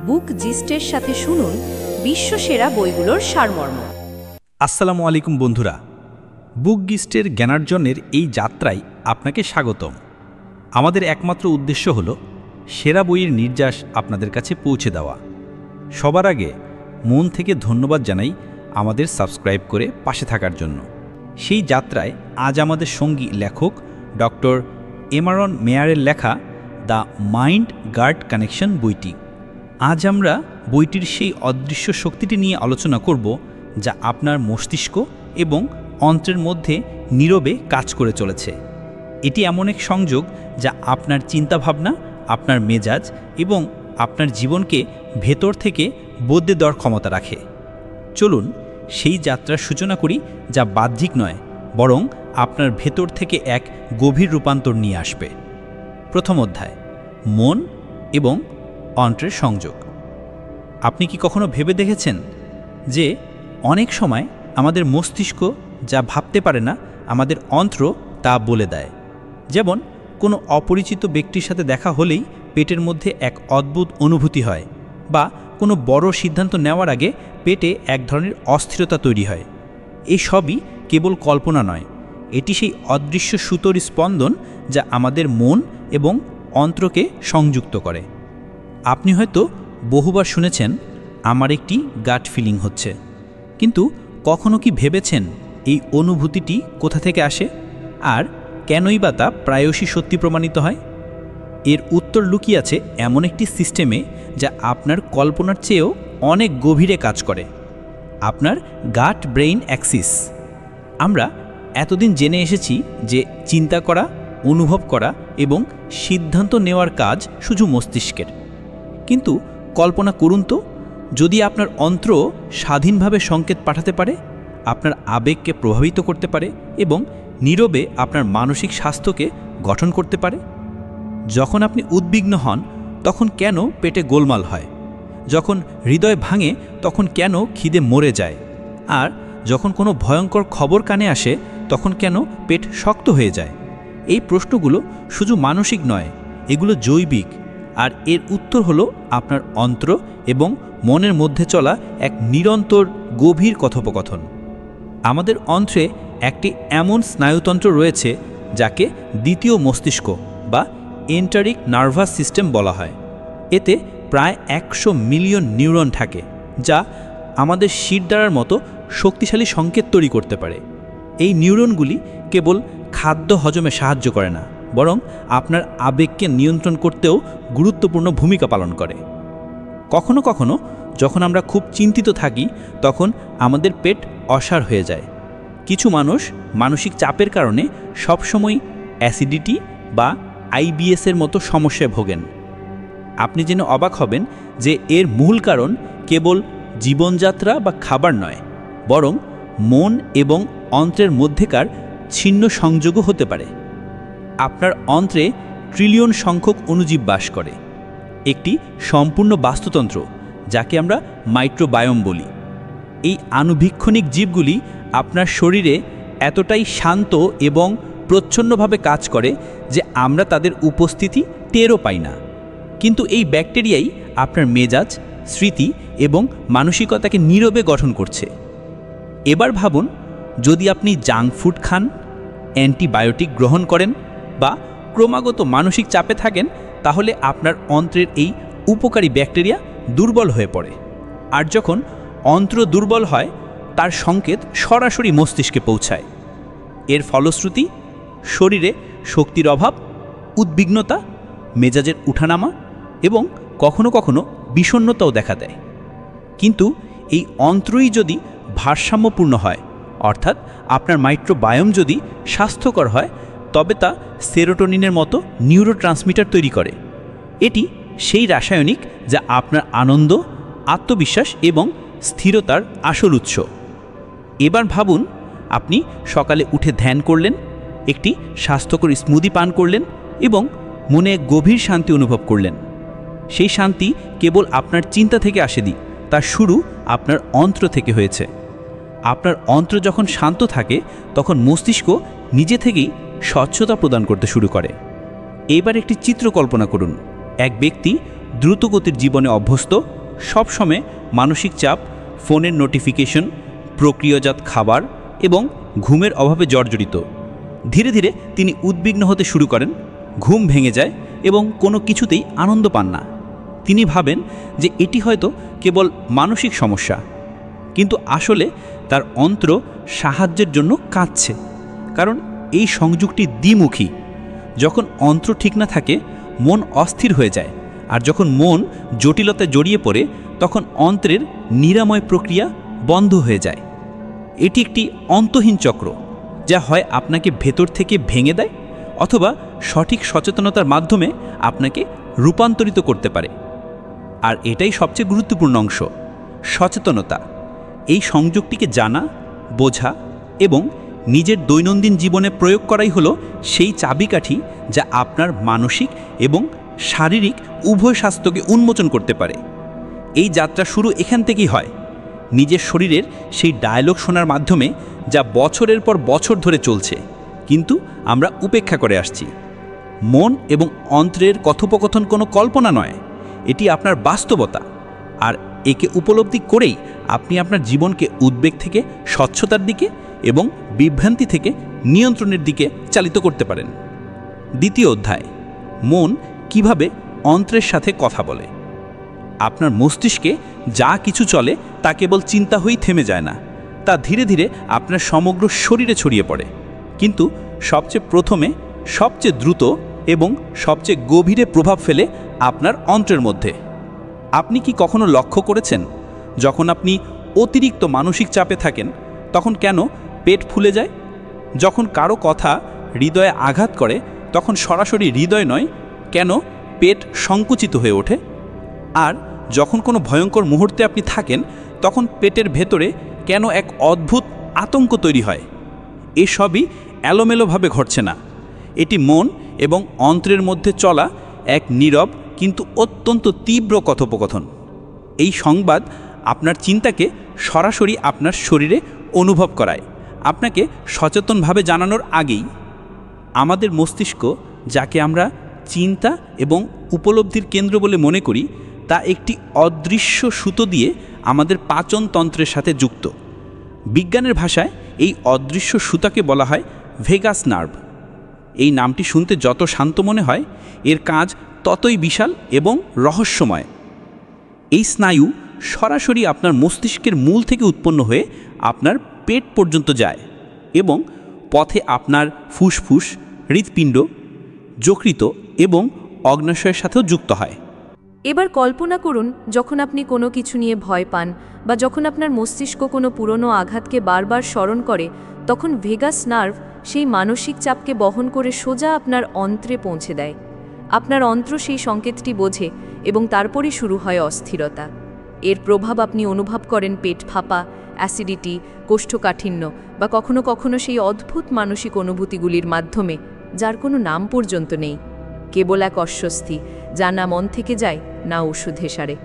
বুক জিস্টের সাথে শুনুন বিশ্বসেরা বইগুলোর সারমর্ম। আসসালামু আলাইকুম বন্ধুরা, বুক গিস্টের জ্ঞানার্জনের এই যাত্রায় আপনাকে স্বাগতম। আমাদের একমাত্র উদ্দেশ্য হল সেরা বইয়ের নির্যাস আপনাদের কাছে পৌঁছে দেওয়া। সবার আগে মন থেকে ধন্যবাদ জানাই আমাদের সাবস্ক্রাইব করে পাশে থাকার জন্য। সেই যাত্রায় আজ আমাদের সঙ্গী লেখক ডক্টর এমারন মেয়ারের লেখা দ্য মাইন্ড গার্ড কানেকশন বইটি। আজ আমরা বইটির সেই অদৃশ্য শক্তিটি নিয়ে আলোচনা করব যা আপনার মস্তিষ্ক এবং অন্ত্রের মধ্যে নীরবে কাজ করে চলেছে। এটি এমন এক সংযোগ যা আপনার চিন্তাভাবনা, আপনার মেজাজ এবং আপনার জীবনকে ভেতর থেকে বদলে দেওয়ার ক্ষমতা রাখে। চলুন সেই যাত্রার সূচনা করি, যা বাহ্যিক নয় বরং আপনার ভেতর থেকে এক গভীর রূপান্তর নিয়ে আসবে। প্রথম অধ্যায়, মন এবং অন্ত্রের সংযোগ। আপনি কি কখনো ভেবে দেখেছেন যে অনেক সময় আমাদের মস্তিষ্ক যা ভাবতে পারে না, আমাদের অন্ত্র তা বলে দেয়। যেমন কোনো অপরিচিত ব্যক্তির সাথে দেখা হলেই পেটের মধ্যে এক অদ্ভুত অনুভূতি হয়, বা কোনো বড় সিদ্ধান্ত নেওয়ার আগে পেটে এক ধরনের অস্থিরতা তৈরি হয়। এই সবই কেবল কল্পনা নয়, এটি সেই অদৃশ্য সুতোর স্পন্দন যা আমাদের মন এবং অন্ত্রকে সংযুক্ত করে। আপনি হয়তো বহুবার শুনেছেন, আমার একটি গাট ফিলিং হচ্ছে, কিন্তু কখনো কি ভেবেছেন এই অনুভূতিটি কোথা থেকে আসে আর কেনই বা তা প্রায়শই সত্যি প্রমাণিত হয়? এর উত্তর লুকিয়ে আছে এমন একটি সিস্টেমে যা আপনার কল্পনার চেয়েও অনেক গভীরে কাজ করে, আপনার গাট ব্রেইন অ্যাক্সিস। আমরা এতদিন জেনে এসেছি যে চিন্তা করা, অনুভব করা এবং সিদ্ধান্ত নেওয়ার কাজ শুধু মস্তিষ্কের। কিন্তু কল্পনা করুন তো, যদি আপনার অন্ত্র স্বাধীনভাবে সংকেত পাঠাতে পারে, আপনার আবেগকে প্রভাবিত করতে পারে এবং নীরবে আপনার মানসিক স্বাস্থ্যকে গঠন করতে পারে। যখন আপনি উদ্বিগ্ন হন তখন কেন পেটে গোলমাল হয়? যখন হৃদয় ভাঙে তখন কেন খিদে মরে যায়? আর যখন কোনো ভয়ঙ্কর খবর কানে আসে তখন কেন পেট শক্ত হয়ে যায়? এই প্রশ্নগুলো শুধু মানসিক নয়, এগুলো জৈবিক। আর এর উত্তর হলো আপনার অন্ত্র এবং মনের মধ্যে চলা এক নিরন্তর গভীর কথোপকথন। আমাদের অন্ত্রে একটি এমন স্নায়ুতন্ত্র রয়েছে যাকে দ্বিতীয় মস্তিষ্ক বা এন্টারিক নার্ভাস সিস্টেম বলা হয়। এতে প্রায় 100 মিলিয়ন নিউরন থাকে, যা আমাদের শিরদাঁড়ার মতো শক্তিশালী সংকেত তৈরি করতে পারে। এই নিউরনগুলি কেবল খাদ্য হজমে সাহায্য করে না, বরং আপনার আবেগকে নিয়ন্ত্রণ করতেও গুরুত্বপূর্ণ ভূমিকা পালন করে। কখনো কখনো যখন আমরা খুব চিন্তিত থাকি তখন আমাদের পেট অসাড় হয়ে যায়। কিছু মানুষ মানসিক চাপের কারণে সবসময় অ্যাসিডিটি বা আইবিএসের মতো সমস্যায় ভোগেন। আপনি জেনে অবাক হবেন যে এর মূল কারণ কেবল জীবনযাত্রা বা খাবার নয়, বরং মন এবং অন্ত্রের মধ্যেকার ছিন্ন সংযোগও হতে পারে। আপনার অন্ত্রে ট্রিলিয়ন সংখ্যক অণুজীব বাস করে, একটি সম্পূর্ণ বাস্তুতন্ত্র যাকে আমরা মাইক্রোবায়োম বলি। এই আণুবীক্ষণিক জীবগুলি আপনার শরীরে এতটাই শান্ত এবং প্রচ্ছন্নভাবে কাজ করে যে আমরা তাদের উপস্থিতি টেরও পাই না। কিন্তু এই ব্যাকটেরিয়াই আপনার মেজাজ, স্মৃতি এবং মানসিকতাকে নীরবে গঠন করছে। এবার ভাবুন, যদি আপনি জাঙ্ক ফুড খান, অ্যান্টিবায়োটিক গ্রহণ করেন বা ক্রমাগত মানসিক চাপে থাকেন, তাহলে আপনার অন্ত্রের এই উপকারী ব্যাকটেরিয়া দুর্বল হয়ে পড়ে। আর যখন অন্ত্র দুর্বল হয়, তার সংকেত সরাসরি মস্তিষ্কে পৌঁছায়। এর ফলশ্রুতি শরীরে শক্তির অভাব, উদ্বিগ্নতা, মেজাজের উঠানামা এবং কখনো কখনো বিষণ্ণতাও দেখা দেয়। কিন্তু এই অন্ত্রই যদি ভারসাম্যপূর্ণ হয়, অর্থাৎ আপনার মাইক্রোবায়োম যদি স্বাস্থ্যকর হয়, তবে তা সেরোটোনিনের মতো নিউরোট্রান্সমিটার তৈরি করে। এটি সেই রাসায়নিক যা আপনার আনন্দ, আত্মবিশ্বাস এবং স্থিরতার আসল উৎস। এবার ভাবুন, আপনি সকালে উঠে ধ্যান করলেন, একটি স্বাস্থ্যকর স্মুদি পান করলেন এবং মনে গভীর শান্তি অনুভব করলেন। সেই শান্তি কেবল আপনার চিন্তা থেকে আসেনি, তার শুরু আপনার অন্ত্র থেকে হয়েছে। আপনার অন্ত্র যখন শান্ত থাকে তখন মস্তিষ্ক নিজে থেকেই স্বচ্ছতা প্রদান করতে শুরু করে। এবার একটি চিত্র কল্পনা করুন। এক ব্যক্তি দ্রুতগতির জীবনে অভ্যস্ত, সবসময় মানসিক চাপ, ফোনের নোটিফিকেশন, প্রক্রিয়াজাত খাবার এবং ঘুমের অভাবে জর্জরিত। ধীরে ধীরে তিনি উদ্বিগ্ন হতে শুরু করেন, ঘুম ভেঙে যায় এবং কোনো কিছুতেই আনন্দ পান না। তিনি ভাবেন যে এটি হয়তো কেবল মানসিক সমস্যা, কিন্তু আসলে তার অন্ত্র সাহায্যের জন্য কাঁদছে। কারণ এই সংযোগটি দ্বিমুখী। যখন অন্ত্র ঠিক না থাকে, মন অস্থির হয়ে যায়, আর যখন মন জটিলতায় জড়িয়ে পড়ে, তখন অন্ত্রের নিরাময় প্রক্রিয়া বন্ধ হয়ে যায়। এটি একটি অন্তহীন চক্র, যা হয় আপনাকে ভেতর থেকে ভেঙে দেয় অথবা সঠিক সচেতনতার মাধ্যমে আপনাকে রূপান্তরিত করতে পারে। আর এটাই সবচেয়ে গুরুত্বপূর্ণ অংশ, সচেতনতা। এই সংযোগটিকে জানা, বোঝা এবং নিজের দৈনন্দিন জীবনে প্রয়োগ করাই হলো সেই চাবিকাঠি যা আপনার মানসিক এবং শারীরিক উভয় স্বাস্থ্যকে উন্মোচন করতে পারে। এই যাত্রা শুরু এখান থেকেই হয়, নিজের শরীরের সেই ডায়লগ শোনার মাধ্যমে, যা বছরের পর বছর ধরে চলছে, কিন্তু আমরা উপেক্ষা করে আসছি। মন এবং অন্ত্রের কথোপকথন কোনো কল্পনা নয়, এটি আপনার বাস্তবতা। আর একে উপলব্ধি করেই আপনি আপনার জীবনকে উদ্বেগ থেকে স্বচ্ছতার দিকে এবং বিভ্রান্তি থেকে নিয়ন্ত্রণের দিকে চালিত করতে পারেন। দ্বিতীয় অধ্যায়, মন কিভাবে অন্ত্রের সাথে কথা বলে। আপনার মস্তিষ্কে যা কিছু চলে তা কেবল চিন্তা হয়েই থেমে যায় না, তা ধীরে ধীরে আপনার সমগ্র শরীরে ছড়িয়ে পড়ে। কিন্তু সবচেয়ে প্রথমে, সবচেয়ে দ্রুত এবং সবচেয়ে গভীরে প্রভাব ফেলে আপনার অন্ত্রের মধ্যে। আপনি কি কখনো লক্ষ্য করেছেন, যখন আপনি অতিরিক্ত মানসিক চাপে থাকেন তখন কেন পেট ফুলে যায়? যখন কারো কথা হৃদয়ে আঘাত করে তখন সরাসরি হৃদয় নয়, কেন পেট সংকুচিত হয়ে ওঠে? আর যখন কোনো ভয়ঙ্কর মুহূর্তে আপনি থাকেন তখন পেটের ভেতরে কেন এক অদ্ভুত আতঙ্ক তৈরি হয়? এসবই এলোমেলোভাবে ঘটছে না, এটি মন এবং অন্ত্রের মধ্যে চলা এক নীরব কিন্তু অত্যন্ত তীব্র কথোপকথন। এই সংবাদ আপনার চিন্তাকে সরাসরি আপনার শরীরে অনুভব করায়, আপনাকে সচেতনভাবে জানানোর আগেই। আমাদের মস্তিষ্ক, যাকে আমরা চিন্তা এবং উপলব্ধির কেন্দ্র বলে মনে করি, তা একটি অদৃশ্য সুতো দিয়ে আমাদের পাচনতন্ত্রের সাথে যুক্ত। বিজ্ঞানের ভাষায় এই অদৃশ্য সুতাকে বলা হয় ভেগাস নার্ভ। এই নামটি শুনতে যত শান্ত মনে হয়, এর কাজ ততই বিশাল এবং রহস্যময়। এই স্নায়ু সরাসরি আপনার মস্তিষ্কের মূল থেকে উৎপন্ন হয়ে আপনার পেট পর্যন্ত যায় এবং পথে আপনার ফুসফুস, হৃৎপিণ্ড, যকৃৎ এবং অগ্ন্যাশয়ের সাথেও যুক্ত হয়। এবার কল্পনা করুন, যখন আপনি কোনো কিছু নিয়ে ভয় পান বা যখন আপনার মস্তিষ্ক কোনো পুরনো আঘাতকে বারবার স্মরণ করে, তখন ভেগাস নার্ভ সেই মানসিক চাপকে বহন করে সোজা আপনার অন্ত্রে পৌঁছে দেয়। আপনার অন্ত্র সেই সংকেতটি বোঝে এবং তারপরই শুরু হয় অস্থিরতা। এর প্রভাব আপনি অনুভব করেন পেট ফাঁপা, অ্যাসিডিটি, কোষ্ঠকাঠিন্য বা কখনো কখনো সেই অদ্ভুত মানসিক অনুভূতিগুলির মাধ্যমে, যার কোনো নাম পর্যন্ত নেই। কেবল এক অস্বস্তি, যা না মন থেকে যায় না ওষুধে সারে।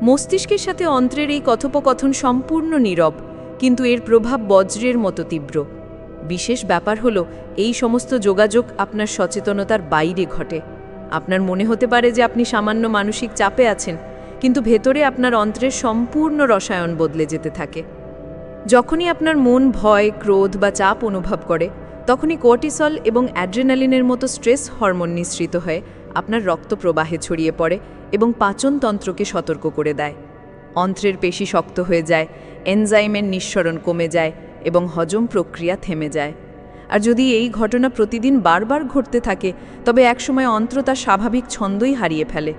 মস্তিষ্কের সাথে অন্ত্রের এই কথোপকথন সম্পূর্ণ নীরব, কিন্তু এর প্রভাব বজ্রের মতো তীব্র। বিশেষ ব্যাপার হলো, এই সমস্ত যোগাযোগ আপনার সচেতনতার বাইরে ঘটে। আপনার মনে হতে পারে যে আপনি সামান্য মানসিক চাপে আছেন, কিন্তু ভেতরে আপনার অন্ত্রের সম্পূর্ণ রসায়ন বদলে যেতে থাকে। যখনই আপনার মন ভয়, ক্রোধ বা চাপ অনুভব করে, তখনই কর্টিসল এবং অ্যাড্রেনালিনের মতো স্ট্রেস হরমোন নিঃসৃত হয়ে আপনার রক্ত প্রবাহে ছড়িয়ে পড়ে এবং পাচনতন্ত্রকে সতর্ক করে দেয়। অন্ত্রের পেশি শক্ত হয়ে যায়, এনজাইমের নিঃসরণ কমে যায় এবং হজম প্রক্রিয়া থেমে যায়। আর যদি এই ঘটনা প্রতিদিন বারবার ঘটতে থাকে, তবে একসময় অন্ত্র তার স্বাভাবিক ছন্দই হারিয়ে ফেলে।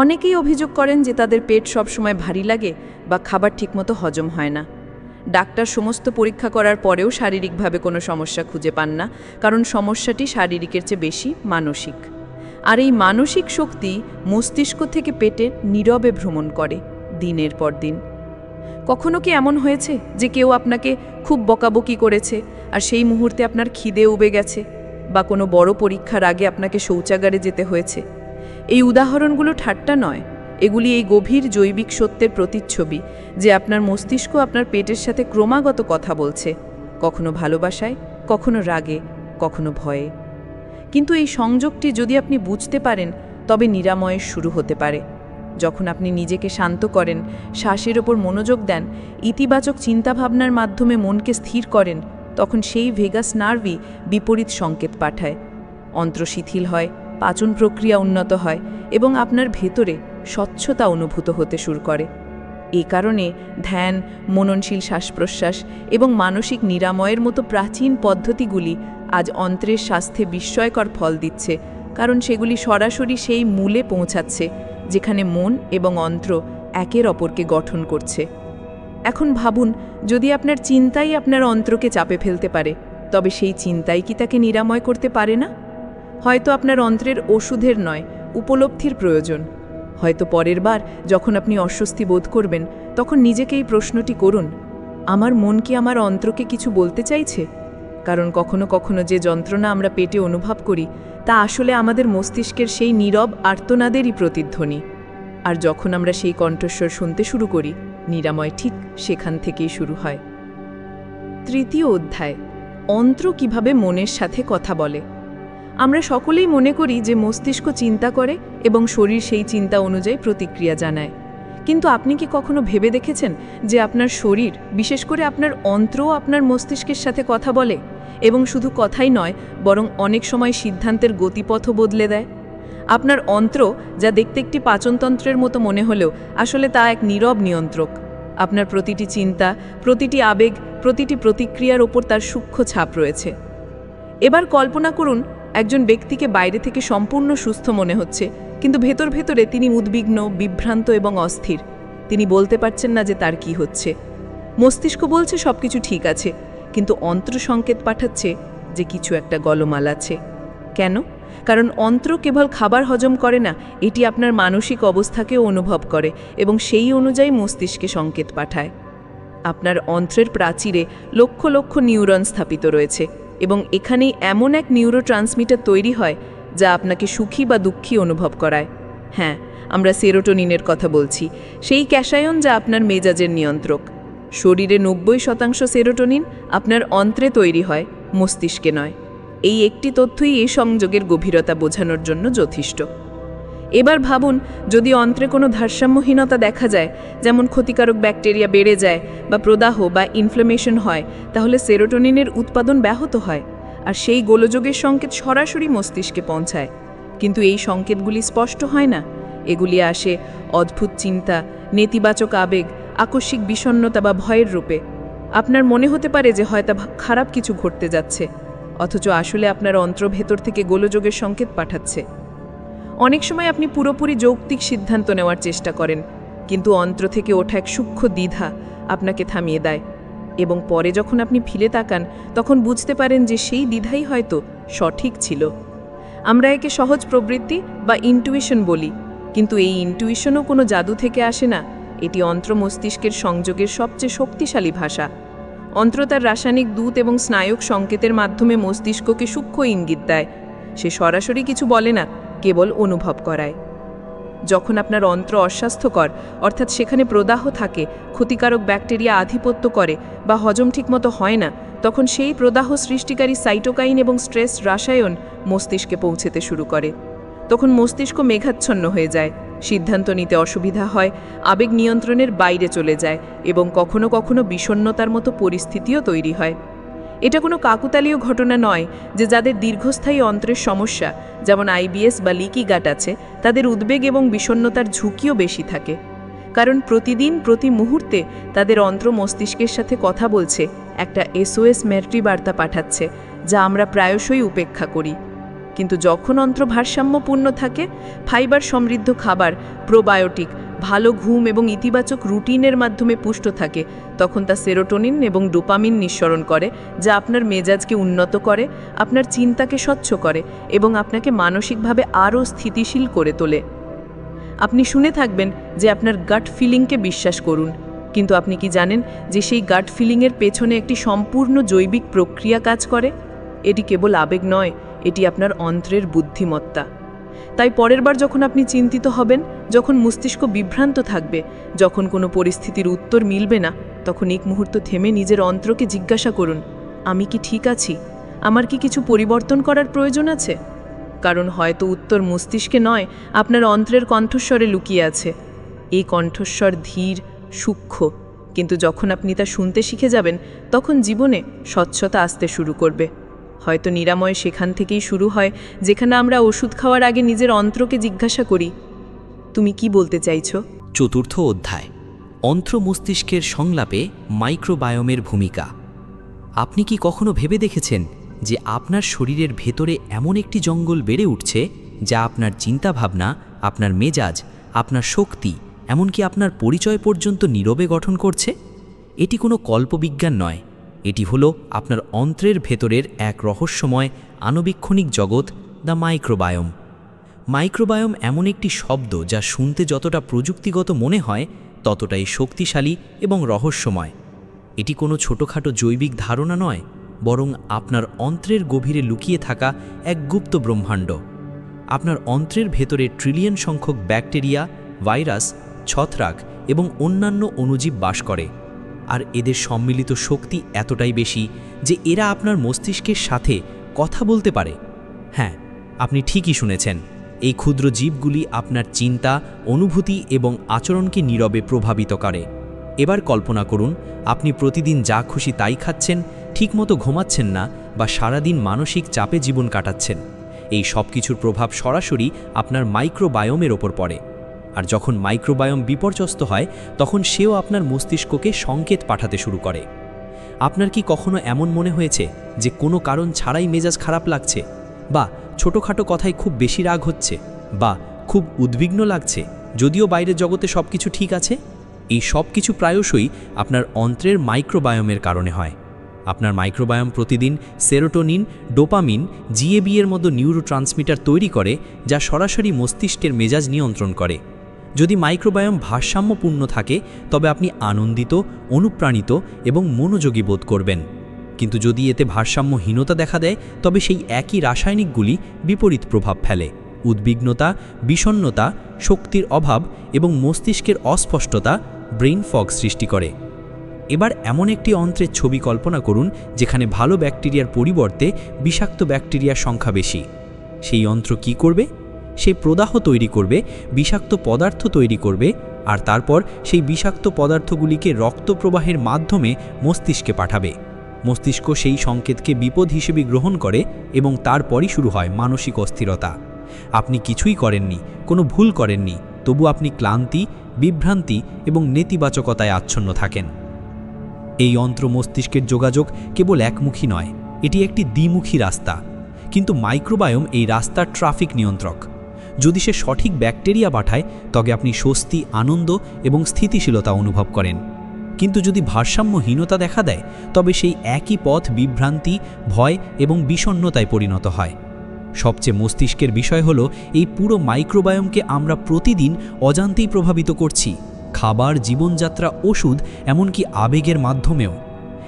অনেকেই অভিযোগ করেন যে তাদের পেট সবসময় ভারী লাগে বা খাবার ঠিকমতো হজম হয় না। ডাক্তার সমস্ত পরীক্ষা করার পরেও শারীরিকভাবে কোনো সমস্যা খুঁজে পান না, কারণ সমস্যাটি শারীরিকের চেয়ে বেশি মানসিক। আর এই মানসিক শক্তি মস্তিষ্ক থেকে পেটে নীরবে ভ্রমণ করে দিনের পর দিন। কখনো কি এমন হয়েছে যে কেউ আপনাকে খুব বকাবকি করেছে আর সেই মুহূর্তে আপনার খিদে উবে গেছে, বা কোনো বড় পরীক্ষার আগে আপনাকে শৌচাগারে যেতে হয়েছে? এই উদাহরণগুলো ঠাট্টা নয়, এগুলি এই গভীর জৈবিক সত্যের প্রতিচ্ছবি যে আপনার মস্তিষ্ক আপনার পেটের সাথে ক্রমাগত কথা বলছে, কখনো ভালোবাসায়, কখনো রাগে, কখনো ভয়ে। কিন্তু এই সংযোগটি যদি আপনি বুঝতে পারেন, তবে নিরাময়ের শুরু হতে পারে। যখন আপনি নিজেকে শান্ত করেন, শ্বাসের ওপর মনোযোগ দেন, ইতিবাচক চিন্তাভাবনার মাধ্যমে মনকে স্থির করেন, তখন সেই ভেগাস নার্ভই বিপরীত সংকেত পাঠায়। অন্ত্র শিথিল হয়, পাচন প্রক্রিয়া উন্নত হয় এবং আপনার ভেতরে স্বচ্ছতা অনুভূত হতে শুরু করে। এই কারণে ধ্যান, মননশীল শ্বাসপ্রশ্বাস এবং মানসিক নিরাময়ের মতো প্রাচীন পদ্ধতিগুলি আজ অন্ত্রের স্বাস্থ্যে বিস্ময়কর ফল দিচ্ছে, কারণ সেগুলি সরাসরি সেই মূলে পৌঁছাচ্ছে যেখানে মন এবং অন্ত্র একের অপরকে গঠন করছে। এখন ভাবুন, যদি আপনার চিন্তাই আপনার অন্ত্রকে চাপে ফেলতে পারে, তবে সেই চিন্তাই কি তাকে নিরাময় করতে পারে না? হয়তো আপনার অন্ত্রের ওষুধের নয়, উপলব্ধির প্রয়োজন। হয়তো পরের বার যখন আপনি অস্বস্তি বোধ করবেন, তখন নিজেকে এই প্রশ্নটি করুন, আমার মন কি আমার অন্ত্রকে কিছু বলতে চাইছে? কারণ কখনো কখনো যে যন্ত্রণা আমরা পেটে অনুভব করি, তা আসলে আমাদের মস্তিষ্কের সেই নীরব আর্তনাদেরই প্রতিধ্বনি। আর যখন আমরা সেই কণ্ঠস্বর শুনতে শুরু করি, নিরাময় ঠিক সেখান থেকেই শুরু হয়। তৃতীয় অধ্যায়, অন্ত্র কিভাবে মনের সাথে কথা বলে। আমরা সকলেই মনে করি যে মস্তিষ্ক চিন্তা করে এবং শরীর সেই চিন্তা অনুযায়ী প্রতিক্রিয়া জানায়। কিন্তু আপনি কি কখনো ভেবে দেখেছেন যে আপনার শরীর, বিশেষ করে আপনার অন্ত্রও আপনার মস্তিষ্কের সাথে কথা বলে, এবং শুধু কথাই নয়, বরং অনেক সময় সিদ্ধান্তের গতিপথও বদলে দেয়? আপনার অন্ত্র, যা দেখতে একটি পাচনতন্ত্রের মতো মনে হলেও আসলে তা এক নীরব নিয়ন্ত্রক। আপনার প্রতিটি চিন্তা, প্রতিটি আবেগ, প্রতিটি প্রতিক্রিয়ার ওপর তার সূক্ষ্ম ছাপ রয়েছে। এবার কল্পনা করুন, একজন ব্যক্তিকে বাইরে থেকে সম্পূর্ণ সুস্থ মনে হচ্ছে, কিন্তু ভেতর ভেতরে তিনি উদ্বিগ্ন, বিভ্রান্ত এবং অস্থির। তিনি বলতে পারছেন না যে তার কি হচ্ছে। মস্তিষ্ক বলছে সবকিছু ঠিক আছে, কিন্তু অন্ত্র সংকেত পাঠাচ্ছে যে কিছু একটা গোলমাল আছে। কেন? কারণ অন্ত্র কেবল খাবার হজম করে না, এটি আপনার মানসিক অবস্থাকেও অনুভব করে এবং সেই অনুযায়ী মস্তিষ্কে সংকেত পাঠায়। আপনার অন্ত্রের প্রাচীরে লক্ষ লক্ষ নিউরন স্থাপিত রয়েছে এবং এখানেই এমন এক নিউরোট্রান্সমিটার তৈরি হয় যা আপনাকে সুখী বা দুঃখী অনুভব করায়। হ্যাঁ, আমরা সেরোটোনিনের কথা বলছি, সেই ক্যাশায়ন যা আপনার মেজাজের নিয়ন্ত্রক। শরীরে 90% সেরোটোনিন আপনার অন্ত্রে তৈরি হয়, মস্তিষ্কে নয়। এই একটি তথ্যই এই সংযোগের গভীরতা বোঝানোর জন্য যথেষ্ট। এবার ভাবুন, যদি অন্ত্রে কোনো ভারসাম্যহীনতা দেখা যায়, যেমন ক্ষতিকারক ব্যাকটেরিয়া বেড়ে যায় বা প্রদাহ বা ইনফ্লামেশন হয়, তাহলে সেরোটোনিনের উৎপাদন ব্যাহত হয়, আর সেই গোলযোগের সংকেত সরাসরি মস্তিষ্কে পৌঁছায়। কিন্তু এই সংকেতগুলি স্পষ্ট হয় না। এগুলি আসে অদ্ভুত চিন্তা, নেতিবাচক আবেগ, আকস্মিক বিষণ্ণতা বা ভয়ের রূপে। আপনার মনে হতে পারে যে হয়তো খারাপ কিছু ঘটতে যাচ্ছে, অথচ আসলে আপনার অন্ত্র ভেতর থেকে গোলযোগের সংকেত পাঠাচ্ছে। অনেক সময় আপনি পুরোপুরি যৌক্তিক সিদ্ধান্ত নেওয়ার চেষ্টা করেন, কিন্তু অন্ত্র থেকে ওঠা এক সূক্ষ্ম দ্বিধা আপনাকে থামিয়ে দেয়, এবং পরে যখন আপনি ফিরে তাকান, তখন বুঝতে পারেন যে সেই দ্বিধাই হয়তো সঠিক ছিল। আমরা একে সহজ প্রবৃত্তি বা ইনটুইশন বলি, কিন্তু এই ইনটুইশনও কোনো জাদু থেকে আসে না। এটি অন্ত্র মস্তিষ্কের সংযোগের সবচেয়ে শক্তিশালী ভাষা। অন্ত্র তার রাসায়নিক দূত এবং স্নায়ুক সংকেতের মাধ্যমে মস্তিষ্ককে সূক্ষ্ম ইঙ্গিত দেয়। সে সরাসরি কিছু বলে না, কেবল অনুভব করায়। যখন আপনার অন্ত্র অস্বাস্থ্যকর, অর্থাৎ সেখানে প্রদাহ থাকে, ক্ষতিকারক ব্যাকটেরিয়া আধিপত্য করে বা হজম ঠিকমতো হয় না, তখন সেই প্রদাহ সৃষ্টিকারী সাইটোকাইন এবং স্ট্রেস রাসায়ন মস্তিষ্কে পৌঁছতে শুরু করে। তখন মস্তিষ্ক মেঘাচ্ছন্ন হয়ে যায়, সিদ্ধান্ত নিতে অসুবিধা হয়, আবেগ নিয়ন্ত্রণের বাইরে চলে যায় এবং কখনো কখনো বিষণ্ণতার মতো পরিস্থিতিও তৈরি হয়। এটা কোনো কাকতালীয় ঘটনা নয় যে যাদের দীর্ঘস্থায়ী অন্ত্রের সমস্যা, যেমন আইবিএস বা লিকি গাট আছে, তাদের উদ্বেগ এবং বিষণ্ণতার ঝুঁকিও বেশি থাকে। কারণ প্রতিদিন, প্রতি মুহূর্তে তাদের অন্ত্র মস্তিষ্কের সাথে কথা বলছে, একটা SOS মেট্রি বার্তা পাঠাচ্ছে, যা আমরা প্রায়শই উপেক্ষা করি। কিন্তু যখন অন্ত্র ভারসাম্যপূর্ণ থাকে, ফাইবার সমৃদ্ধ খাবার, প্রোবায়োটিক, ভালো ঘুম এবং ইতিবাচক রুটিনের মাধ্যমে পুষ্ট থাকে, তখন তা সেরোটোনিন এবং ডোপামিন নিঃসরণ করে, যা আপনার মেজাজকে উন্নত করে, আপনার চিন্তাকে স্বচ্ছ করে এবং আপনাকে মানসিকভাবে আরও স্থিতিশীল করে তোলে। আপনি শুনে থাকবেন যে আপনার গাট ফিলিংকে বিশ্বাস করুন, কিন্তু আপনি কি জানেন যে সেই গাট ফিলিংয়ের পেছনে একটি সম্পূর্ণ জৈবিক প্রক্রিয়া কাজ করে? এটি কেবল আবেগ নয়, এটি আপনার অন্ত্রের বুদ্ধিমত্তা। তাই পরের বার যখন আপনি চিন্তিত হবেন, যখন মস্তিষ্ক বিভ্রান্ত থাকবে, যখন কোনো পরিস্থিতির উত্তর মিলবে না, তখন এক মুহূর্ত থেমে নিজের অন্ত্রকে জিজ্ঞাসা করুন, আমি কি ঠিক আছি? আমার কি কিছু পরিবর্তন করার প্রয়োজন আছে? কারণ হয়তো উত্তর মস্তিষ্কে নয়, আপনার অন্ত্রের কণ্ঠস্বরে লুকিয়ে আছে। এই কণ্ঠস্বর ধীর, সূক্ষ্ম, কিন্তু যখন আপনি তা শুনতে শিখে যাবেন, তখন জীবনে স্বচ্ছতা আসতে শুরু করবে। হয়তো নিরাময় সেখান থেকেই শুরু হয়, যেখানে আমরা ওষুধ খাওয়ার আগে নিজের অন্ত্রকে জিজ্ঞাসা করি, তুমি কি বলতে চাইছো? চতুর্থ অধ্যায়, অন্ত্র মস্তিষ্কের সংলাপে মাইক্রোবায়োমের ভূমিকা। আপনি কি কখনো ভেবে দেখেছেন যে আপনার শরীরের ভেতরে এমন একটি জঙ্গল বেড়ে উঠছে যা আপনার চিন্তাভাবনা, আপনার মেজাজ, আপনার শক্তি, এমনকি আপনার পরিচয় পর্যন্ত নীরবে গঠন করছে? এটি কোনো কল্পবিজ্ঞান নয়, এটি হলো আপনার অন্ত্রের ভেতরের এক রহস্যময় আণুবীক্ষণিক জগৎ, দ্য মাইক্রোবায়োম। মাইক্রোবায়োম এমন একটি শব্দ যা শুনতে যতটা প্রযুক্তিগত মনে হয় ততটাই শক্তিশালী এবং রহস্যময়। এটি কোনো ছোটোখাটো জৈবিক ধারণা নয়, বরং আপনার অন্ত্রের গভীরে লুকিয়ে থাকা এক গুপ্ত ব্রহ্মাণ্ড। আপনার অন্ত্রের ভেতরে ট্রিলিয়ন সংখ্যক ব্যাকটেরিয়া, ভাইরাস, ছত্রাক এবং অন্যান্য অণুজীব বাস করে, আর এদের সম্মিলিত শক্তি এতটাই বেশি যে এরা আপনার মস্তিষ্কের সাথে কথা বলতে পারে। হ্যাঁ, আপনি ঠিকই শুনেছেন, এই ক্ষুদ্র জীবগুলি আপনার চিন্তা, অনুভূতি এবং আচরণকে নীরবে প্রভাবিত করে। এবার কল্পনা করুন, আপনি প্রতিদিন যা খুশি তাই খাচ্ছেন, ঠিকমতো ঘুমাচ্ছেন না, বা সারাদিন মানসিক চাপে জীবন কাটাচ্ছেন। এই সব কিছুর প্রভাব সরাসরি আপনার মাইক্রোবায়োমের ওপর পড়ে। আর যখন মাইক্রোবায়োম বিপর্যস্ত হয়, তখন সেও আপনার মস্তিষ্ককে সংকেত পাঠাতে শুরু করে। আপনার কি কখনো এমন মনে হয়েছে যে কোনো কারণ ছাড়াই মেজাজ খারাপ লাগছে, বা ছোটোখাটো কথায় খুব বেশি রাগ হচ্ছে, বা খুব উদ্বিগ্ন লাগছে, যদিও বাইরের জগতে সব কিছু ঠিক আছে? এই সব কিছু প্রায়শই আপনার অন্ত্রের মাইক্রোবায়োমের কারণে হয়। আপনার মাইক্রোবায়োম প্রতিদিন সেরোটোনিন, ডোপামিন, জিএবি এর মতো নিউরোট্রান্সমিটার তৈরি করে, যা সরাসরি মস্তিষ্কের মেজাজ নিয়ন্ত্রণ করে। যদি মাইক্রোবায়োম ভারসাম্যপূর্ণ থাকে, তবে আপনি আনন্দিত, অনুপ্রাণিত এবং মনোযোগী বোধ করবেন। কিন্তু যদি এতে ভারসাম্যহীনতা দেখা দেয়, তবে সেই একই রাসায়নিকগুলি বিপরীত প্রভাব ফেলে। উদ্বিগ্নতা, বিষণ্ণতা, শক্তির অভাব এবং মস্তিষ্কের অস্পষ্টতা ব্রেইন ফগ সৃষ্টি করে। এবার এমন একটি অন্ত্রের ছবি কল্পনা করুন যেখানে ভালো ব্যাকটেরিয়ার পরিবর্তে বিষাক্ত ব্যাকটেরিয়ার সংখ্যা বেশি। সেই অন্ত্র কি করবে? সে প্রদাহ তৈরি করবে, বিষাক্ত পদার্থ তৈরি করবে, আর তারপর সেই বিষাক্ত পদার্থগুলিকে রক্ত প্রবাহের মাধ্যমে মস্তিষ্কে পাঠাবে। মস্তিষ্ক সেই সংকেতকে বিপদ হিসেবে গ্রহণ করে এবং তারপরই শুরু হয় মানসিক অস্থিরতা। আপনি কিছুই করেননি, কোনো ভুল করেননি, তবু আপনি ক্লান্তি, বিভ্রান্তি এবং নেতিবাচকতায় আচ্ছন্ন থাকেন। এই অন্ত্র মস্তিষ্কের যোগাযোগ কেবল একমুখী নয়, এটি একটি দ্বিমুখী রাস্তা। কিন্তু মাইক্রোবায়োম এই রাস্তার ট্রাফিক নিয়ন্ত্রক। যদি সে সঠিক ব্যাকটেরিয়া পাঠায়, তবে আপনি স্বস্তি, আনন্দ এবং স্থিতিশীলতা অনুভব করেন। কিন্তু যদি ভারসাম্যহীনতা দেখা দেয়, তবে সেই একই পথ বিভ্রান্তি, ভয় এবং বিষণ্ণতায় পরিণত হয়। সবচেয়ে মস্তিষ্কের বিষয় হলো, এই পুরো মাইক্রোবায়োমকে আমরা প্রতিদিন অজান্তেই প্রভাবিত করছি, খাবার, জীবনযাত্রা, ওষুধ, এমনকি আবেগের মাধ্যমেও।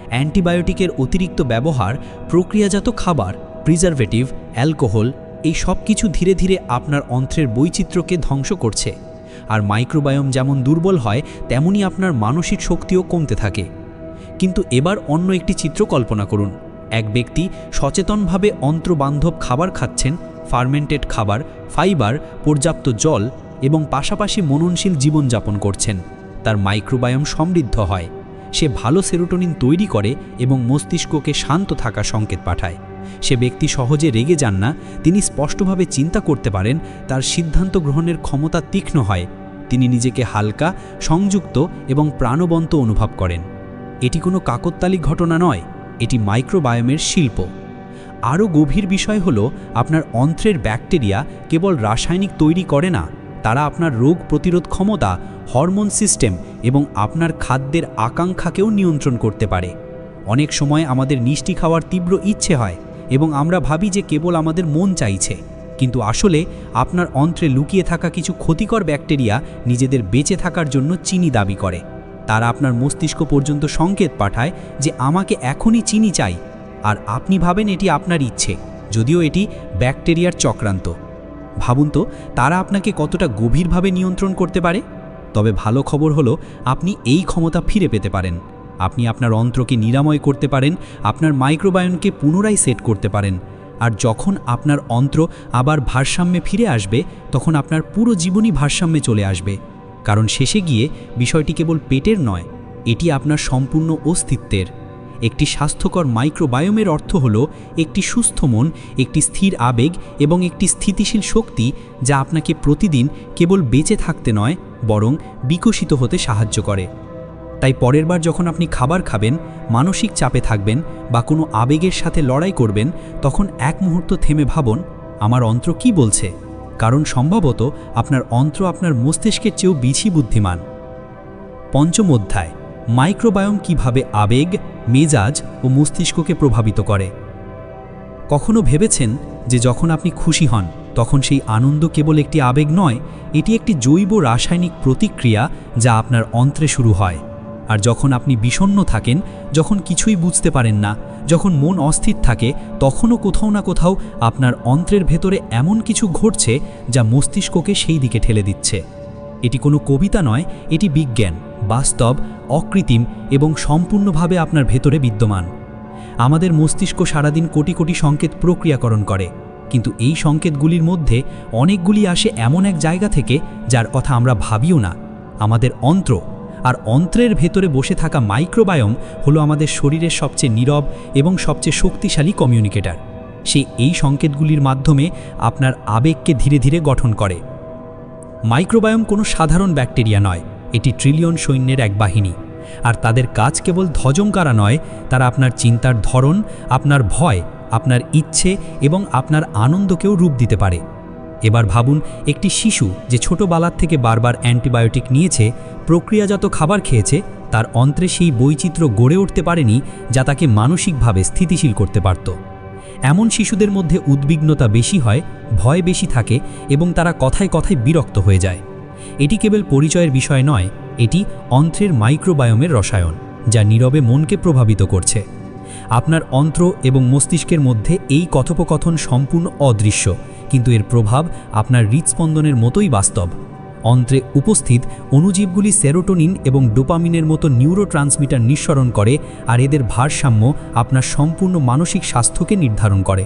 অ্যান্টিবায়োটিকের অতিরিক্ত ব্যবহার, প্রক্রিয়াজাত খাবার, প্রিজারভেটিভ, অ্যালকোহল, এই সব কিছু ধীরে ধীরে আপনার অন্ত্রের বৈচিত্র্যকে ধ্বংস করছে। আর মাইক্রোবায়োম যেমন দুর্বল হয়, তেমনি আপনার মানসিক শক্তিও কমতে থাকে। কিন্তু এবার অন্য একটি চিত্র কল্পনা করুন। এক ব্যক্তি সচেতনভাবে অন্ত্রবান্ধব খাবার খাচ্ছেন, ফার্মেন্টেড খাবার, ফাইবার, পর্যাপ্ত জল এবং পাশাপাশি মননশীল জীবনযাপন করছেন। তার মাইক্রোবায়োম সমৃদ্ধ হয়, সে ভালো সেরোটোনিন তৈরি করে এবং মস্তিষ্ককে শান্ত থাকার সংকেত পাঠায়। সে ব্যক্তি সহজে রেগে যান না, তিনি স্পষ্টভাবে চিন্তা করতে পারেন, তার সিদ্ধান্ত গ্রহণের ক্ষমতা তীক্ষ্ণ হয়, তিনি নিজেকে হালকা, সংযুক্ত এবং প্রাণবন্ত অনুভব করেন। এটি কোনো কাকতালীয় ঘটনা নয়, এটি মাইক্রোবায়োমের শিল্প। আরও গভীর বিষয় হলো, আপনার অন্ত্রের ব্যাকটেরিয়া কেবল রাসায়নিক তৈরি করে না, তারা আপনার রোগ প্রতিরোধ ক্ষমতা, হরমোন সিস্টেম এবং আপনার খাদ্যের আকাঙ্ক্ষাকেও নিয়ন্ত্রণ করতে পারে। অনেক সময় আমাদের মিষ্টি খাওয়ার তীব্র ইচ্ছে হয় এবং আমরা ভাবি যে কেবল আমাদের মন চাইছে, কিন্তু আসলে আপনার অন্ত্রে লুকিয়ে থাকা কিছু ক্ষতিকর ব্যাকটেরিয়া নিজেদের বেঁচে থাকার জন্য চিনি দাবি করে। তারা আপনার মস্তিষ্ক পর্যন্ত সংকেত পাঠায় যে আমাকে এখনই চিনি চাই, আর আপনি ভাবেন এটি আপনার ইচ্ছে, যদিও এটি ব্যাকটেরিয়ার চক্রান্ত। ভাবুন তো, তারা আপনাকে কতটা গভীরভাবে নিয়ন্ত্রণ করতে পারে। তবে ভালো খবর হলো, আপনি এই ক্ষমতা ফিরে পেতে পারেন। আপনি আপনার অন্ত্রকে নিরাময় করতে পারেন, আপনার মাইক্রোবায়োমকে পুনরায় সেট করতে পারেন। আর যখন আপনার অন্ত্র আবার ভারসাম্যে ফিরে আসবে তখন আপনার পুরো জীবনই ভারসাম্যে চলে আসবে। কারণ শেষে গিয়ে বিষয়টি কেবল পেটের নয়, এটি আপনার সম্পূর্ণ অস্তিত্বের। একটি স্বাস্থ্যকর মাইক্রোবায়োমের অর্থ হল একটি সুস্থ মন, একটি স্থির আবেগ এবং একটি স্থিতিশীল শক্তি যা আপনাকে প্রতিদিন কেবল বেঁচে থাকতে নয় বরং বিকশিত হতে সাহায্য করে। তাই পরের বার যখন আপনি খাবার খাবেন, মানসিক চাপে থাকবেন বা কোনো আবেগের সাথে লড়াই করবেন, তখন এক মুহূর্ত থেমে ভাবুন, আমার অন্ত্র কি বলছে? কারণ সম্ভবত আপনার অন্ত্র আপনার মস্তিষ্কের চেয়েও বেশি বুদ্ধিমান। পঞ্চম অধ্যায়, মাইক্রোবায়োম কিভাবে আবেগ, মেজাজ ও মস্তিষ্ককে প্রভাবিত করে। কখনো ভেবেছেন যে যখন আপনি খুশি হন তখন সেই আনন্দ কেবল একটি আবেগ নয়, এটি একটি জৈব রাসায়নিক প্রতিক্রিয়া যা আপনার অন্ত্রে শুরু হয়। আর যখন আপনি বিষণ্ণ থাকেন, যখন কিছুই বুঝতে পারেন না, যখন মন অস্থির থাকে, তখনও কোথাও না কোথাও আপনার অন্ত্রের ভেতরে এমন কিছু ঘটছে যা মস্তিষ্ককে সেই দিকে ঠেলে দিচ্ছে। এটি কোনো কবিতা নয়, এটি বিজ্ঞান, বাস্তব, অকৃত্রিম এবং সম্পূর্ণভাবে আপনার ভেতরে বিদ্যমান। আমাদের মস্তিষ্ক সারাদিন কোটি কোটি সংকেত প্রক্রিয়াকরণ করে, কিন্তু এই সংকেতগুলির মধ্যে অনেকগুলি আসে এমন এক জায়গা থেকে যার কথা আমরা ভাবিও না, আমাদের অন্ত্র। আর অন্ত্রের ভেতরে বসে থাকা মাইক্রোবায়োম হলো আমাদের শরীরের সবচেয়ে নীরব এবং সবচেয়ে শক্তিশালী কমিউনিকেটর। সে এই সংকেতগুলির মাধ্যমে আপনার আবেগকে ধীরে ধীরে গঠন করে। মাইক্রোবায়োম কোনো সাধারণ ব্যাকটেরিয়া নয়, এটি ট্রিলিয়ন সৈন্যের এক বাহিনী। আর তাদের কাজ কেবল হজম করা নয়, তারা আপনার চিন্তার ধরন, আপনার ভয়, আপনার ইচ্ছে এবং আপনার আনন্দকেও রূপ দিতে পারে। এবার ভাবুন, একটি শিশু যে ছোটবেলার থেকে বারবার অ্যান্টিবায়োটিক নিয়েছে, প্রক্রিয়াজাত খাবার খেয়েছে, তার অন্ত্রে সেই বৈচিত্র্য গড়ে উঠতে পারেনি যা তাকে মানসিকভাবে স্থিতিশীল করতে পারত। এমন শিশুদের মধ্যে উদ্বিগ্নতা বেশি হয়, ভয় বেশি থাকে এবং তারা কথায় কথায় বিরক্ত হয়ে যায়। এটি কেবল পরিচয়ের বিষয় নয়, এটি অন্ত্রের মাইক্রোবায়োমের রসায়ন যা নীরবে মনকে প্রভাবিত করছে। আপনার অন্ত্র এবং মস্তিষ্কের মধ্যে এই কথোপকথন সম্পূর্ণ অদৃশ্য, কিন্তু এর প্রভাব আপনার হৃদস্পন্দনের মতোই বাস্তব। অন্ত্রে উপস্থিত অণুজীবগুলি সেরোটোনিন এবং ডোপামিনের মতো নিউরোট্রান্সমিটার নিঃসরণ করে, আর এদের ভারসাম্য আপনার সম্পূর্ণ মানসিক স্বাস্থ্যকে নির্ধারণ করে।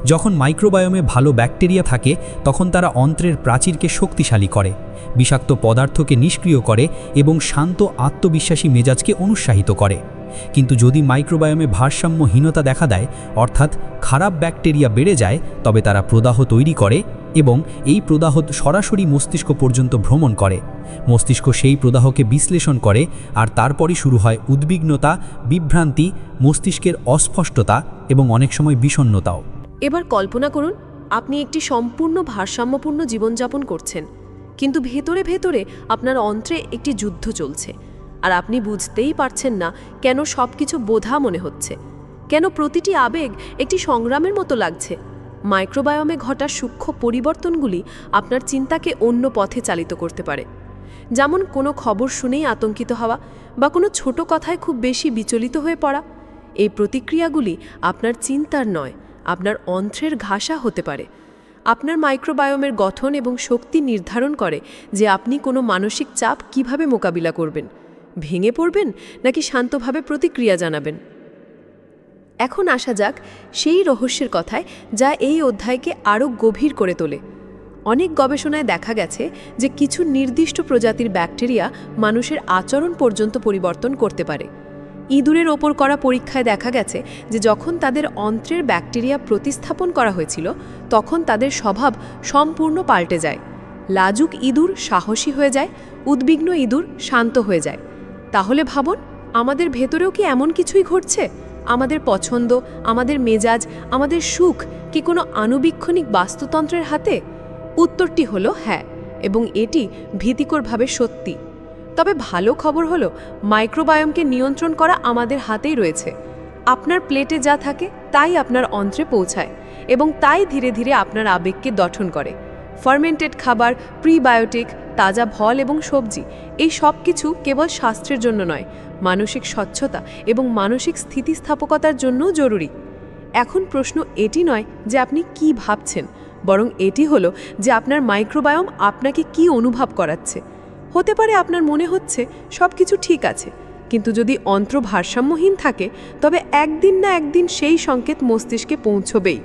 যখন মাইক্রোবায়োমে ভালো ব্যাকটেরিয়া থাকে তখন তারা অন্ত্রের প্রাচীরকে শক্তিশালী করে, বিষাক্ত পদার্থকে নিষ্ক্রিয় করে এবং শান্ত আত্মবিশ্বাসী মেজাজকে অনুৎসাহিত করে। কিন্তু যদি মাইক্রোবায়োমে ভারসাম্যহীনতা দেখা দেয়, অর্থাৎ খারাপ ব্যাকটেরিয়া বেড়ে যায়, তবে তারা প্রদাহ তৈরি করে এবং এই প্রদাহ সরাসরি মস্তিষ্ক পর্যন্ত ভ্রমণ করে। মস্তিষ্ক সেই প্রদাহকে বিশ্লেষণ করে আর তারপরই শুরু হয় উদ্বিগ্নতা, বিভ্রান্তি, মস্তিষ্কের অস্পষ্টতা এবং অনেক সময় বিষণ্ণতাও। এবার কল্পনা করুন, আপনি একটি সম্পূর্ণ ভারসাম্যপূর্ণ জীবনযাপন করছেন, কিন্তু ভেতরে ভেতরে আপনার অন্ত্রে একটি যুদ্ধ চলছে, আর আপনি বুঝতেই পারছেন না কেন সব কিছু বোঝা মনে হচ্ছে, কেন প্রতিটি আবেগ একটি সংগ্রামের মতো লাগছে। মাইক্রোবায়োমে ঘটা সূক্ষ্ম পরিবর্তনগুলি আপনার চিন্তাকে অন্য পথে চালিত করতে পারে। যেমন কোনো খবর শুনেই আতঙ্কিত হওয়া বা কোনো ছোট কথায় খুব বেশি বিচলিত হয়ে পড়া। এই প্রতিক্রিয়াগুলি আপনার চিন্তার নয়, আপনার অন্ত্রের ঘাসা হতে পারে। আপনার মাইক্রোবায়োমের গঠন এবং শক্তি নির্ধারণ করে যে আপনি কোনো মানসিক চাপ কিভাবে মোকাবিলা করবেন, ভেঙে পড়বেন নাকি শান্তভাবে প্রতিক্রিয়া জানাবেন। এখন আসা যাক সেই রহস্যের কথায় যা এই অধ্যায়কে আরও গভীর করে তোলে। অনেক গবেষণায় দেখা গেছে যে কিছু নির্দিষ্ট প্রজাতির ব্যাকটেরিয়া মানুষের আচরণ পর্যন্ত পরিবর্তন করতে পারে। ইঁদুরের ওপর করা পরীক্ষায় দেখা গেছে যে যখন তাদের অন্ত্রের ব্যাকটেরিয়া প্রতিস্থাপন করা হয়েছিল তখন তাদের স্বভাব সম্পূর্ণ পাল্টে যায়। লাজুক ইঁদুর সাহসী হয়ে যায়, উদ্বিগ্ন ইঁদুর শান্ত হয়ে যায়। তাহলে ভাবুন, আমাদের ভেতরেও কি এমন কিছুই ঘটছে? আমাদের পছন্দ, আমাদের মেজাজ, আমাদের সুখ কি কোনো আণুবীক্ষণিক বাস্তুতন্ত্রের হাতে? উত্তরটি হলো হ্যাঁ, এবং এটি ভীতিকরভাবে সত্যি। তবে ভালো খবর হলো মাইক্রোবায়োমকে নিয়ন্ত্রণ করা আমাদের হাতেই রয়েছে। আপনার প্লেটে যা থাকে তাই আপনার অন্ত্রে পৌঁছায় এবং তাই ধীরে ধীরে আপনার আবেগকে গঠন করে। ফার্মেন্টেড খাবার, প্রিবায়োটিক, তাজা ফল এবং সবজি, এই সব কিছু কেবল স্বাস্থ্যের জন্য নয়, মানসিক স্বচ্ছতা এবং মানসিক স্থিতিস্থাপকতার জন্যও জরুরি। এখন প্রশ্ন এটি নয় যে আপনি কি ভাবছেন, বরং এটি হলো যে আপনার মাইক্রোবায়োম আপনাকে কি অনুভব করাচ্ছে। হতে পারে আপনার মনে হচ্ছে সব কিছু ঠিক আছে, কিন্তু যদি অন্ত্র ভারসাম্যহীন থাকে তবে একদিন না একদিন সেই সংকেত মস্তিষ্কে পৌঁছবেই।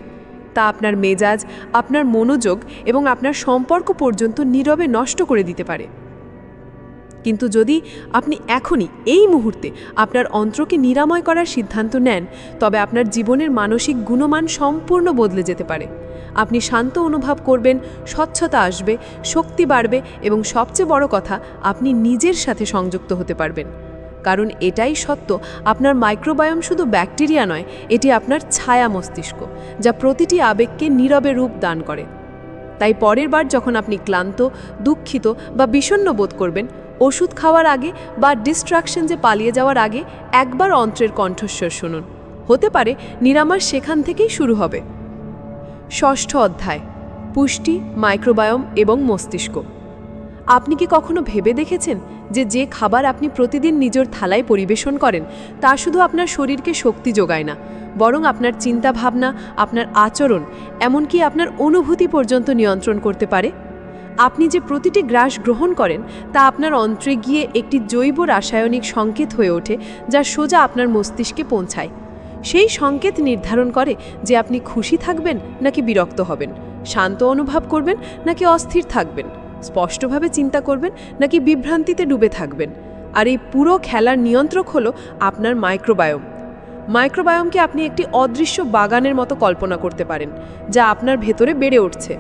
তা আপনার মেজাজ, আপনার মনোযোগ এবং আপনার সম্পর্ক পর্যন্ত নীরবে নষ্ট করে দিতে পারে। কিন্তু যদি আপনি এখনই এই মুহূর্তে আপনার অন্ত্রকে নিরাময় করার সিদ্ধান্ত নেন, তবে আপনার জীবনের মানসিক গুণমান সম্পূর্ণ বদলে যেতে পারে। আপনি শান্ত অনুভব করবেন, স্বচ্ছতা আসবে, শক্তি বাড়বে এবং সবচেয়ে বড় কথা, আপনি নিজের সাথে সংযুক্ত হতে পারবেন। কারণ এটাই সত্য, আপনার মাইক্রোবায়োম শুধু ব্যাকটেরিয়া নয়, এটি আপনার ছায়া মস্তিষ্ক, যা প্রতিটি আবেগকে নীরবে রূপ দান করে। তাই পরের বার যখন আপনি ক্লান্ত, দুঃখিত বা বিষণ্ণ বোধ করবেন, ওষুধ খাওয়ার আগে বা ডিস্ট্রাকশনসে পালিয়ে যাওয়ার আগে একবার অন্ত্রের কণ্ঠস্বর শুনুন। হতে পারে নিরাময় সেখান থেকেই শুরু হবে। ষষ্ঠ অধ্যায়, পুষ্টি, মাইক্রোবায়োম এবং মস্তিষ্ক। আপনি কি কখনো ভেবে দেখেছেন যে খাবার আপনি প্রতিদিন নিজের থালায় পরিবেশন করেন তা শুধু আপনার শরীরকে শক্তি যোগায় না, বরং আপনার চিন্তাভাবনা, আপনার আচরণ, এমনকি আপনার অনুভূতি পর্যন্ত নিয়ন্ত্রণ করতে পারে? আপনি যে প্রতিটি গ্রাস গ্রহণ করেন তা আপনার অন্ত্রে গিয়ে একটি জৈব রাসায়নিক সংকেত হয়ে ওঠে, যা সোজা আপনার মস্তিষ্কে পৌঁছায়। সেই সংকেত নির্ধারণ করে যে আপনি খুশি থাকবেন নাকি বিরক্ত হবেন, শান্ত অনুভব করবেন নাকি অস্থির থাকবেন, স্পষ্টভাবে চিন্তা করবেন নাকি বিভ্রান্তিতে ডুবে থাকবেন। আর এই পুরো খেলার নিয়ন্ত্রক হলো আপনার মাইক্রোবায়োম। মাইক্রোবায়োমকে আপনি একটি অদৃশ্য বাগানের মতো কল্পনা করতে পারেন, যা আপনার ভেতরে বেড়ে উঠছে।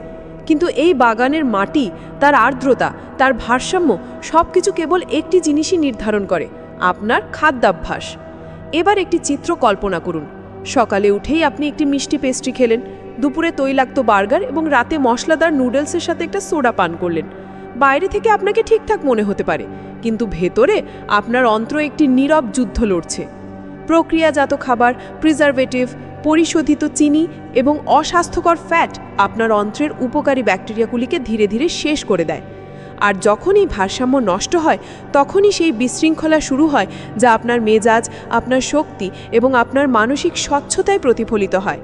কিন্তু এই বাগানের মাটি, তার আর্দ্রতা, তার ভারসাম্য সবকিছু কেবল একটি জিনিসই নির্ধারণ করে, আপনার খাদ্যাভ্যাস। এবার একটি চিত্র কল্পনা করুন। সকালে উঠেই আপনি একটি মিষ্টি পেস্ট্রি খেলেন, দুপুরে তৈলাক্ত বার্গার এবং রাতে মশলাদার নুডলসের সাথে একটা সোডা পান করলেন। বাইরে থেকে আপনাকে ঠিকঠাক মনে হতে পারে, কিন্তু ভেতরে আপনার অন্ত্র একটি নীরব যুদ্ধ লড়ছে। প্রক্রিয়াজাত খাবার, প্রিজারভেটিভ, পরিশোধিত চিনি এবং অস্বাস্থ্যকর ফ্যাট আপনার অন্ত্রের উপকারী ব্যাকটেরিয়াগুলিকে ধীরে ধীরে শেষ করে দেয়। আর যখনই ভারসাম্য নষ্ট হয়, তখনই সেই বিশৃঙ্খলা শুরু হয়, যা আপনার মেজাজ, আপনার শক্তি এবং আপনার মানসিক স্বচ্ছতায় প্রতিফলিত হয়।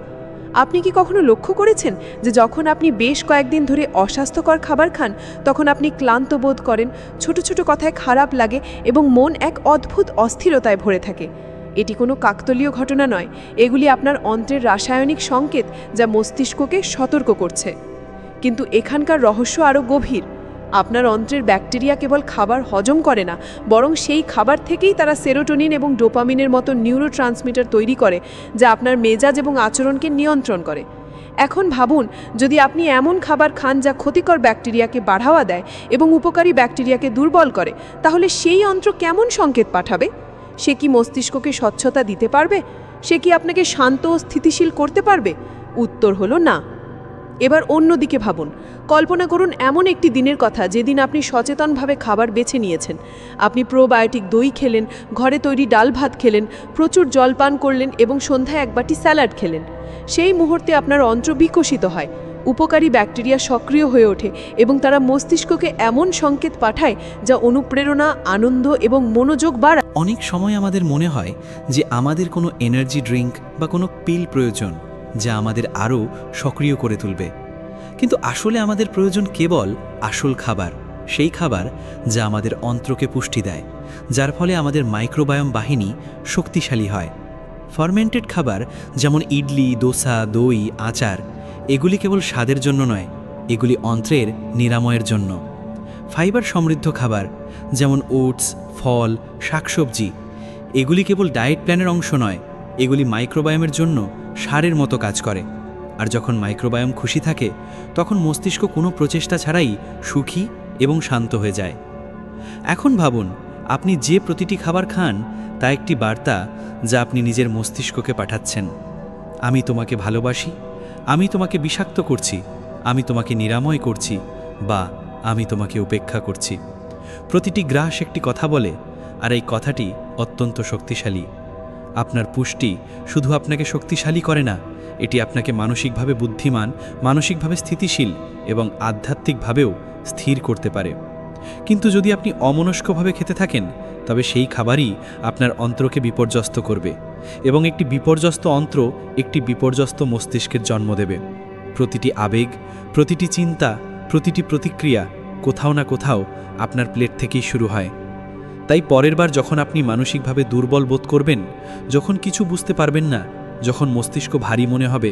আপনি কি কখনো লক্ষ্য করেছেন যে যখন আপনি বেশ কয়েকদিন ধরে অস্বাস্থ্যকর খাবার খান, তখন আপনি ক্লান্ত বোধ করেন, ছোট ছোট কথায় খারাপ লাগে এবং মন এক অদ্ভুত অস্থিরতায় ভরে থাকে? এটি কোনো কাকতালীয় ঘটনা নয়, এগুলি আপনার অন্ত্রের রাসায়নিক সংকেত, যা মস্তিষ্ককে সতর্ক করছে। কিন্তু এখানকার রহস্য আরও গভীর। আপনার অন্ত্রের ব্যাকটেরিয়া কেবল খাবার হজম করে না, বরং সেই খাবার থেকেই তারা সেরোটোনিন এবং ডোপামিনের মতো নিউরোট্রান্সমিটার তৈরি করে, যা আপনার মেজাজ এবং আচরণকে নিয়ন্ত্রণ করে। এখন ভাবুন, যদি আপনি এমন খাবার খান যা ক্ষতিকর ব্যাকটেরিয়াকে বাড়াওয়া দেয় এবং উপকারী ব্যাকটেরিয়াকে দুর্বল করে, তাহলে সেই অন্ত্র কেমন সংকেত পাঠাবে? সে কি মস্তিষ্ককে স্বচ্ছতা দিতে পারবে? সে কি আপনাকে শান্ত ও স্থিতিশীল করতে পারবে? উত্তর হলো না। এবার অন্যদিকে ভাবুন। কল্পনা করুন এমন একটি দিনের কথা যেদিন আপনি সচেতনভাবে খাবার বেছে নিয়েছেন। আপনি প্রোবায়োটিক দই খেলেন, ঘরে তৈরি ডাল ভাত খেলেন, প্রচুর জল পান করলেন এবং সন্ধ্যায় এক বাটি স্যালাড খেলেন। সেই মুহূর্তে আপনার অন্ত্র বিকশিত হয়, উপকারী ব্যাকটেরিয়া সক্রিয় হয়ে ওঠে এবং তারা মস্তিষ্ককে এমন সংকেত পাঠায় যা অনুপ্রেরণা, আনন্দ এবং মনোযোগ বাড়ায়। অনেক সময় আমাদের মনে হয় যে আমাদের কোনো এনার্জি ড্রিঙ্ক বা কোনো পিল প্রয়োজন, যা আমাদের আরও সক্রিয় করে তুলবে। কিন্তু আসলে আমাদের প্রয়োজন কেবল আসল খাবার, সেই খাবার যা আমাদের অন্ত্রকে পুষ্টি দেয়, যার ফলে আমাদের মাইক্রোবায়োম বাহিনী শক্তিশালী হয়। ফার্মেন্টেড খাবার যেমন ইডলি, দোসা, দই, আচার, এগুলি কেবল স্বাদের জন্য নয়, এগুলি অন্ত্রের নিরাময়ের জন্য। ফাইবার সমৃদ্ধ খাবার যেমন ওটস, ফল, শাকসবজি, এগুলি কেবল ডায়েট প্ল্যানের অংশ নয়, এগুলি মাইক্রোবায়োমের জন্য সারের মতো কাজ করে। আর যখন মাইক্রোবায়োম খুশি থাকে, তখন মস্তিষ্ক কোনো প্রচেষ্টা ছাড়াই সুখী এবং শান্ত হয়ে যায়। এখন ভাবুন, আপনি যে প্রতিটি খাবার খান তা একটি বার্তা যা আপনি নিজের মস্তিষ্ককে পাঠাচ্ছেন। আমি তোমাকে ভালোবাসি, আমি তোমাকে বিষাক্ত করছি, আমি তোমাকে নিরাময় করছি, বা আমি তোমাকে উপেক্ষা করছি। প্রতিটি গ্রাস একটি কথা বলে, আর এই কথাটি অত্যন্ত শক্তিশালী। আপনার পুষ্টি শুধু আপনাকে শক্তিশালী করে না, এটি আপনাকে মানসিকভাবে বুদ্ধিমান, মানসিকভাবে স্থিতিশীল এবং আধ্যাত্মিকভাবেও স্থির করতে পারে। কিন্তু যদি আপনি অমনস্কভাবে খেতে থাকেন, তবে সেই খাবারই আপনার অন্ত্রকে বিপর্যস্ত করবে, এবং একটি বিপর্যস্ত অন্ত্র একটি বিপর্যস্ত মস্তিষ্কের জন্ম দেবে। প্রতিটি আবেগ, প্রতিটি চিন্তা, প্রতিটি প্রতিক্রিয়া কোথাও না কোথাও আপনার প্লেট থেকেই শুরু হয়। তাই পরের বার যখন আপনি মানসিকভাবে দুর্বল বোধ করবেন, যখন কিছু বুঝতে পারবেন না, যখন মস্তিষ্ক ভারী মনে হবে,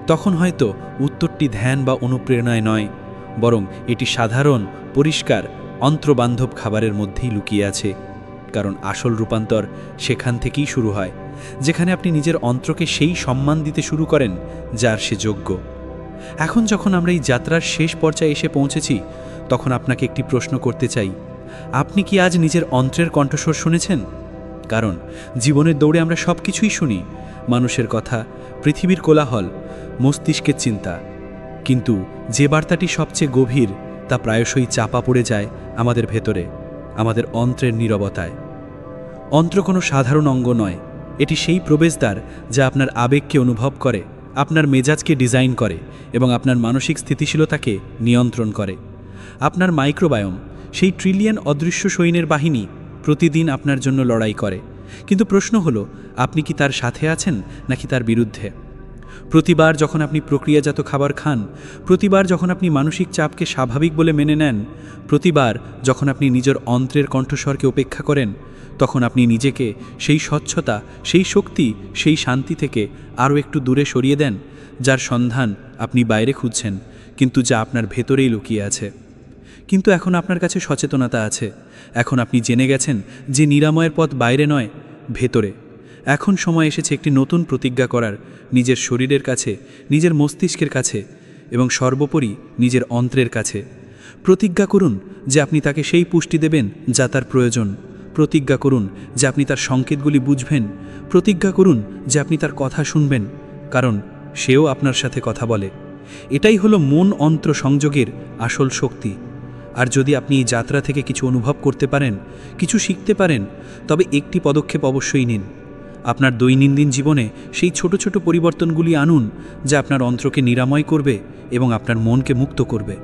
তখন হয়তো উত্তরটি ধ্যান বা অনুপ্রেরণায় নয়, বরং এটি সাধারণ পরিষ্কার অন্ত্রবান্ধব খাবারের মধ্যেই লুকিয়ে আছে। কারণ আসল রূপান্তর সেখান থেকেই শুরু হয়, যেখানে আপনি নিজের অন্ত্রকে সেই সম্মান দিতে শুরু করেন যার সে যোগ্য। এখন যখন আমরা এই যাত্রার শেষ পর্যায়ে এসে পৌঁছেছি, তখন আপনাকে একটি প্রশ্ন করতে চাই, আপনি কি আজ নিজের অন্ত্রের কণ্ঠস্বর শুনেছেন? কারণ জীবনের দৌড়ে আমরা সব কিছুই শুনি, মানুষের কথা, পৃথিবীর কোলাহল, মস্তিষ্কের চিন্তা, কিন্তু যে বার্তাটি সবচেয়ে গভীর তা প্রায়শই চাপা পড়ে যায় আমাদের ভেতরে, আমাদের অন্ত্রের নীরবতায়। অন্ত্র কোনো সাধারণ অঙ্গ নয়, এটি সেই প্রবেশদ্বার যা আপনার আবেগকে অনুভব করে, আপনার মেজাজকে ডিজাইন করে এবং আপনার মানসিক স্থিতিশীলতাকে নিয়ন্ত্রণ করে। আপনার মাইক্রোবায়োম, সেই ট্রিলিয়ন অদৃশ্য সৈন্যের বাহিনী, প্রতিদিন আপনার জন্য লড়াই করে। কিন্তু প্রশ্ন হলো, আপনি কি তার সাথে আছেন নাকি তার বিরুদ্ধে? প্রতিবার যখন আপনি প্রক্রিয়াজাত খাবার খান, প্রতিবার যখন আপনি মানসিক চাপকে স্বাভাবিক বলে মেনে নেন, প্রতিবার যখন আপনি নিজের অন্ত্রের কণ্ঠস্বরকে উপেক্ষা করেন, তখন আপনি নিজেকে সেই স্বচ্ছতা, সেই শক্তি, সেই শান্তি থেকে আরও একটু দূরে সরিয়ে দেন, যার সন্ধান আপনি বাইরে খুঁজছেন, কিন্তু যা আপনার ভেতরেই লুকিয়ে আছে। কিন্তু এখন আপনার কাছে সচেতনতা আছে, এখন আপনি জেনে গেছেন যে নিরাময়ের পথ বাইরে নয়, ভেতরে। এখন সময় এসেছে একটি নতুন প্রতিজ্ঞা করার, নিজের শরীরের কাছে, নিজের মস্তিষ্কের কাছে এবং সর্বোপরি নিজের অন্ত্রের কাছে। প্রতিজ্ঞা করুন যে আপনি তাকে সেই পুষ্টি দেবেন যা তার প্রয়োজন। প্রতিজ্ঞা করুন যে আপনি তার সংকেতগুলি বুঝবেন। প্রতিজ্ঞা করুন যে আপনি তার কথা শুনবেন, কারণ সেও আপনার সাথে কথা বলে। এটাই হলো মন অন্ত্র সংযোগের আসল শক্তি। আর যদি আপনি এই যাত্রা থেকে কিছু অনুভব করতে পারেন, কিছু শিখতে পারেন, তবে একটি পদক্ষেপ অবশ্যই নিন। আপনার দৈনন্দিন জীবনে সেই ছোট ছোট পরিবর্তনগুলি আনুন যা আপনার অন্ত্রকে নিরাময় করবে এবং আপনার মনকে মুক্ত করবে।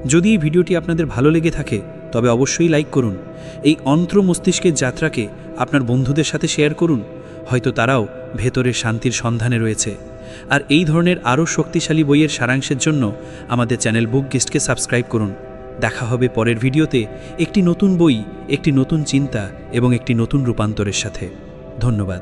যদি এই ভিডিওটি আপনাদের ভালো লেগে থাকে তবে অবশ্যই লাইক করুন। এই অন্ত্র মস্তিষ্কের যাত্রাকে আপনার বন্ধুদের সাথে শেয়ার করুন, হয়তো তারাও ভেতরের শান্তির সন্ধানে রয়েছে। আর এই ধরনের আরও শক্তিশালী বইয়ের সারাংশের জন্য আমাদের চ্যানেল বুক গিস্টকে সাবস্ক্রাইব করুন। দেখা হবে পরের ভিডিওতে একটি নতুন বই, একটি নতুন চিন্তা এবং একটি নতুন রূপান্তরের সাথে। ধন্যবাদ।